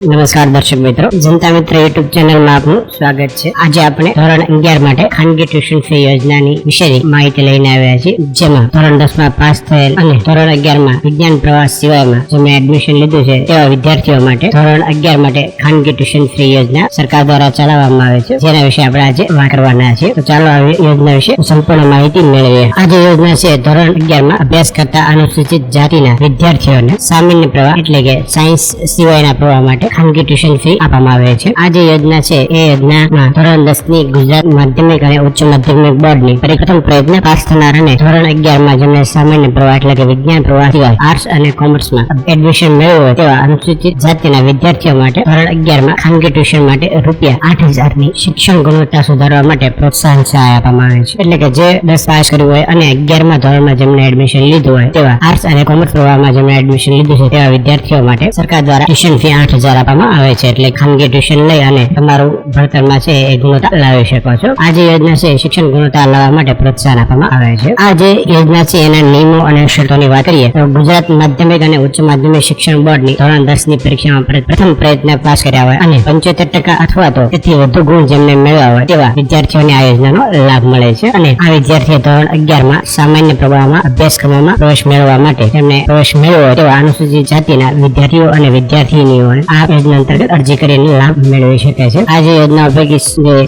નમસ્કાર દર્શક મિત્રો, જનતા મિત્ર યુટ્યુબ ચેનલમાં આપનું સ્વાગત છે। આજે આપણે ધોરણ 11 માટે ખાનગી ટ્યુશન ફી યોજનાની વિશેની માહિતી લઈને આવ્યા છીએ, જેમાં ધોરણ 10 માં પાસ થયેલ અને ધોરણ 11 માં વિજ્ઞાન પ્રવાસ સિવાયમાં જેમણે એડમિશન લીધું છે તેવા વિદ્યાર્થીઓ માટે ધોરણ 11 માટે ખાનગી ટ્યુશન ફી યોજના સરકાર દ્વારા ચલાવવામાં આવે છે, જેના વિશે આપણે આજે વાત કરવાના છીએ। તો ચાલો આ યોજના વિશે સંપૂર્ણ માહિતી મેળવીએ। આ જે યોજના છે ધોરણ 11 માં અભ્યાસ કરતા અનુસૂચિત જાતિના વિદ્યાર્થીઓને સામાન્ય પ્રવાહ એટલે કે સાયન્સ સિવાયના પ્રવાહ માટે ખાનગી ટ્યુશન ફી આપવામાં આવે છે। આ જે યોજના છે એ યોજનામાં ધોરણ 10 ની ગુજરાત માધ્યમિક અને ઉચ્ચ માધ્યમિક બોર્ડની પ્રથમ પ્રયત્ન પાસ થનાર અને ધોરણ 11 માં જેમને સામાન્ય પ્રવાહ એટલે કે વિજ્ઞાન પ્રવાહ સિવાય આર્ટ્સ અને કોમર્સમાં એડમિશન મેળવ્યું હોય તેવા અનુસૂચિત જાતિના વિદ્યાર્થીઓ માટે ધોરણ 11 માં ખાનગી ટ્યુશન માટે ₹8,000 ની શિક્ષણ ગુણવત્તા સુધારવા માટે પ્રોત્સાહન સહાય આપવામાં આવે છે। એટલે કે જે 10 પાસ કર્યું હોય અને 11મા ધોરણમાં જેમને એડમિશન લીધું હોય તેવા આર્ટ્સ અને કોમર્સ પ્રવાહમાં જેમને એડમિશન લીધું છે તેવા વિદ્યાર્થીઓ માટે સરકાર દ્વારા ટ્યુશન ફી 8,000 આપવામાં આવે છે। એટલે ખાનગી ટ્યુશન લઈ અને તમારું ભણતરમાં છે એ ગુણવત્તા લાવી શકો છો। આ જે યોજના છે શિક્ષણ ગુણવત્તા લાવવા માટે પ્રોત્સાહન આપવામાં આવે છે। આ જે યોજના છે એના નિયમો અને શરતોની વાત કરીએ તો ગુજરાત માધ્યમિક અને ઉચ્ચ માધ્યમિક શિક્ષણ બોર્ડની ધોરણ 10 ની પરીક્ષામાં પ્રથમ પ્રયત્ન પાસ કર્યા હોય અને 75% અથવા તો તેથી વધુ ગુણ જેમને મેળવ્યા હોય તેવા વિદ્યાર્થીઓને આ યોજનાનો લાભ મળે છે। અને આ વિદ્યાર્થીઓ ધોરણ 11 માં સામાન્ય પ્રવાહમાં અભ્યાસક્રમોમાં પ્રવેશ મેળવવા માટે તેમને પ્રવેશ મેળવ્યો હોય તેવા અનુસૂચિત જાતિના વિદ્યાર્થીઓ અને વિદ્યાર્થીનીઓને આ યોજના અંતર્ગત અરજી કરીને લાભ મેળવી શકે છે। આ જે યોજના પૈકી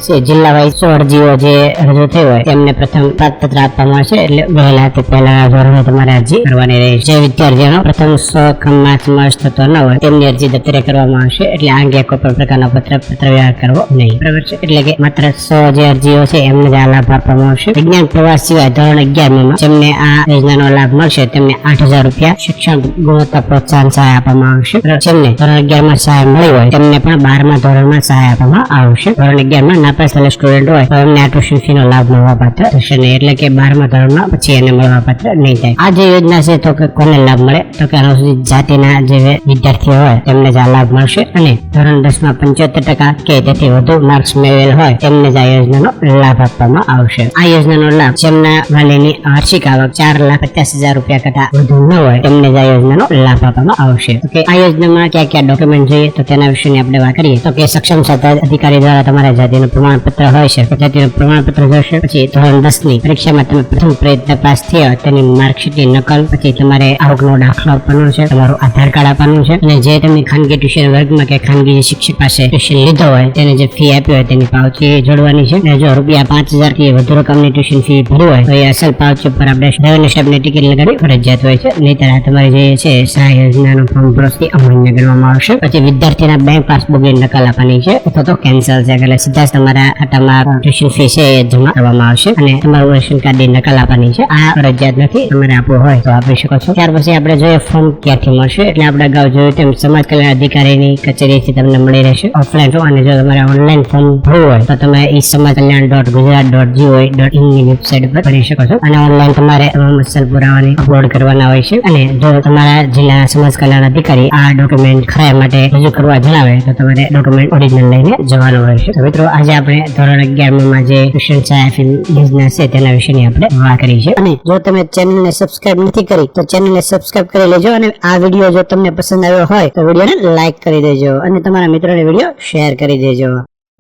જે જિલ્લા વાઇઝ 100 અરજીઓ જે રજૂ થઈ હોય તેમને પ્રથમ પાત્રપત્ર આપવામાં આવશે। એટલે વહેલા તે પહેલા ધોરણે તમારે અરજી કરવાની રહેશે। જે વિદ્યાર્થીઓનો પ્રથમ 100 ક્રમમાં સમાવેશ થતો ન હોય તેમની અરજી દફતરે કરવામાં આવશે। એટલે આ અંગે કોઈ પણ પ્રકારનો પત્ર વ્યવહાર કરવો નહીં, બરાબર છે। એટલે કે માત્ર 100 જે અરજીઓ છે એમને જ આ લાભ આપવામાં આવશે। વિજ્ઞાન પ્રવાસ સિવાય ધોરણ 11 માં જેમને આ યોજનાનો લાભ મળશે તેમને ₹8,000 શિક્ષણ ગુણવત્તા પ્રોત્સાહન સહાય આપવામાં આવશે। જેમને ધોરણ 11 માં સહાય મળી હોય તેમને પણ 12મા ધોરણમાં સહાય આપવામાં આવશે। ધોરણ 11 માં નાપાસ થયેલા સ્ટુડન્ટ હોય તો એમને આ ટ્યુશન ફી નો લાભ મળવા પાત્ર થશે નહીં, એટલે કે 12મા ધોરણમાં પછી એને મળવા પાત્ર નહીં થાય। આ જે યોજના છે તો કે કોને લાભ મળે તો કે અનુસૂચિત જાતિના જે વિદ્યાર્થીઓ હોય તેમને જ આ લાભ મળશે અને ધોરણ 10 માં 75% કે તેથી વધુ માર્ક્સ મેળવેલ હોય તેમને જ આ યોજનાનો લાભ આપવામાં આવશે। આ યોજનાનો લાભ જેમના વાલીની વાર્ષિક આવક ₹4,50,000 કરતા વધુ ન હોય તેમને જ આ યોજનાનો લાભ આપવામાં આવશે। તો કે આ યોજનામાં ક્યાં ક્યાં ડોક્યુમેન્ટ જોઈએ તો તેના વિશેની આપણે વાત કરીએ તો કે સક્ષમ અધિકારી દ્વારા તમારા જાતિનું પ્રમાણપત્ર હોય છે તો જાતિનું પ્રમાણપત્ર જોશે। પછી ધોરણ 10 ની પરીક્ષામાં તમે પ્રથમ પ્રયત્ન પાસ થયા તેની માર્કશીટની નકલ, પછી તમારે આવકનો દાખલો આપવાનો છે, તમારું આધાર કાર્ડ આપવાનું છે અને જે તમે ખાનગી ટ્યુશન વર્ગમાં કે ખાનગી શિક્ષક પાસે ટ્યુશન લીધો હોય તેને જે ફી આપી હોય તેની પાવતી જોડવાની છે। અને જો ₹5,000 થી વધુ રકમની ટ્યુશન ફી ભરી હોય તો એ અસલ પાવતી ઉપર આપણે રેવન્યુ સ્ટેમ્પની ટિકિટ લગાડવી ફરજિયાત હોય છે, નહીંતર તમારી જે છે સહાય યોજનાનો ફોર્મ પ્રોસેસ અમાન્ય ગણવામાં આવશે। પછી વિદ્યાર્થીના બેંક પાસબુકની નકલ આપવાની છે અથવા તો કેન્સલ છે, એટલે સીધા તમારા ખાતામાં ટ્યુશન ફી છે એ જમા કરવામાં આવશે અને તમારું રેશન કાર્ડની નકલ આપવાની છે। આ ફરજિયાત નથી, તમારે આપવું હોય તો આપી શકો છો। ત્યાર પછી આપણે જોઈએ ફોર્મ ક્યાંથી મળશે, એટલે આપણે અગાઉ જોયું તેમ સમાજ કલ્યાણ અધિકારીની કચેરીથી તમને મળી રહેશે ઓફલાઈન ફોર્મ, અને જો તમારે ઓનલાઈન ફોર્મ ભરવું હોય તો તમે સમાજકલ્યાણ.gujarat.go.in ની વેબસાઇટ પર ભરી શકો છો અને ઓનલાઈન તમારે અસલ પુરાવાની અપલોડ કરવાના હોય છે। અને જો તમારા જિલ્લાના સમાજ કલ્યાણ અધિકારી આ ડોક્યુમેન્ટ ખરાઈ માટે રજૂ કરવા જણાવે તો તમારે ડોક્યુમેન્ટ ઓરિજિનલ લઈને જવાનું હોય છે। તો મિત્રો આજે આપણે ધોરણ 11 માં જે ટ્યુશન સહાય ફી યોજના છે તેના વિશેની આપણે વાત કરી છે। અને જો તમે ચેનલને સબસ્ક્રાઇબ નથી કરી તો ચેનલને સબસ્ક્રાઇબ કરી લેજો અને આ વિડીયો જો તમને પસંદ આવ્યો હોય તો વિડીયોને લાઈક કરી દેજો અને તમારા મિત્રોને વિડીયો શેર કરી દેજો।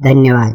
ધન્યવાદ।